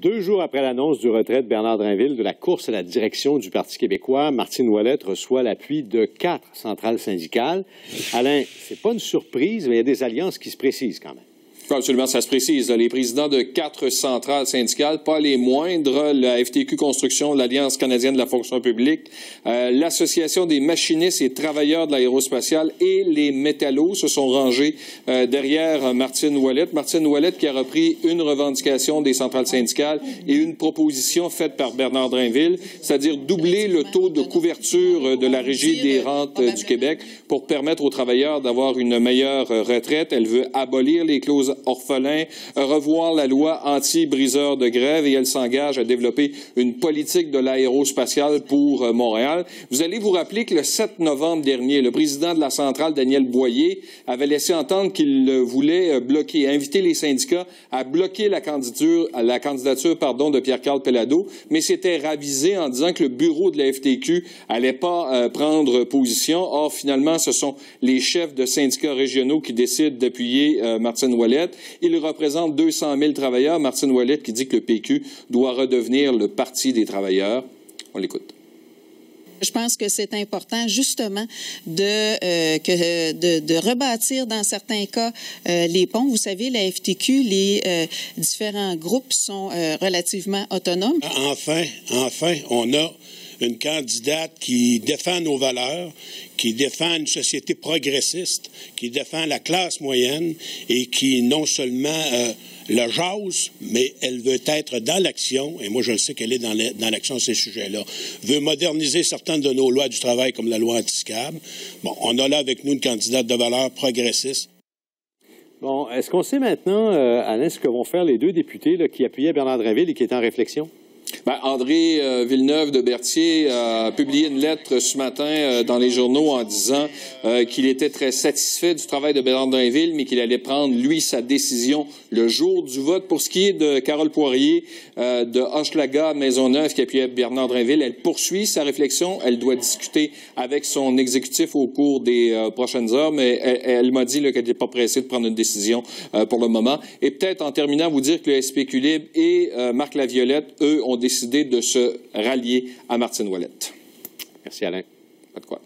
2 jours après l'annonce du retrait de Bernard Drinville de la course à la direction du Parti québécois, Martine Ouellette reçoit l'appui de 4 centrales syndicales. Alain, c'est pas une surprise, mais il y a des alliances qui se précisent quand même. Absolument, ça se précise. Les présidents de 4 centrales syndicales, pas les moindres, la FTQ Construction, l'Alliance canadienne de la fonction publique, l'Association des machinistes et travailleurs de l'aérospatiale et les métallos se sont rangés derrière Martine Ouellette. Martine Ouellette qui a repris une revendication des centrales syndicales et une proposition faite par Bernard Drinville, c'est-à-dire doubler le taux de couverture de la Régie des rentes du Québec pour permettre aux travailleurs d'avoir une meilleure retraite. Elle veut abolir les clauses orphelins, revoir la loi anti-briseurs de grève et elle s'engage à développer une politique de l'aérospatiale pour Montréal. Vous allez vous rappeler que le 7 novembre dernier, le président de la centrale, Daniel Boyer, avait laissé entendre qu'il voulait inviter les syndicats à bloquer la candidature de Pierre-Carl Pellado, mais s'était ravisé en disant que le bureau de la FTQ allait pas prendre position. Or, finalement, ce sont les chefs de syndicats régionaux qui décident d'appuyer Martine Ouellette. Il représente 200 000 travailleurs. Martine Ouellette qui dit que le PQ doit redevenir le Parti des travailleurs. On l'écoute. Je pense que c'est important, justement, de rebâtir, dans certains cas, les ponts. Vous savez, la FTQ, les différents groupes sont relativement autonomes. Enfin, on a une candidate qui défend nos valeurs, qui défend une société progressiste, qui défend la classe moyenne et qui non seulement le jase, mais elle veut être dans l'action, et moi je le sais qu'elle est dans l'action de ces sujets-là, veut moderniser certaines de nos lois du travail comme la loi anti-SCAB. Bon, on a là avec nous une candidate de valeur progressiste. Bon, est-ce qu'on sait maintenant, Alain, ce que vont faire les 2 députés là, qui appuyaient Bernard Drinville et qui étaient en réflexion? André Villeneuve de Berthier a publié une lettre ce matin dans les journaux en disant qu'il était très satisfait du travail de Bernard Drinville, mais qu'il allait prendre, lui, sa décision le jour du vote. Pour ce qui est de Carole Poirier de Hochelaga Maisonneuve qui appuyait Bernard Drinville, elle poursuit sa réflexion. Elle doit discuter avec son exécutif au cours des prochaines heures, mais elle m'a dit qu'elle n'était pas pressée de prendre une décision pour le moment. Et peut-être en terminant, vous dire que le SPQ Libre et Marc Laviolette, eux, ont décidé de se rallier à Martine Ouellette. Merci, Alain. Pas de quoi.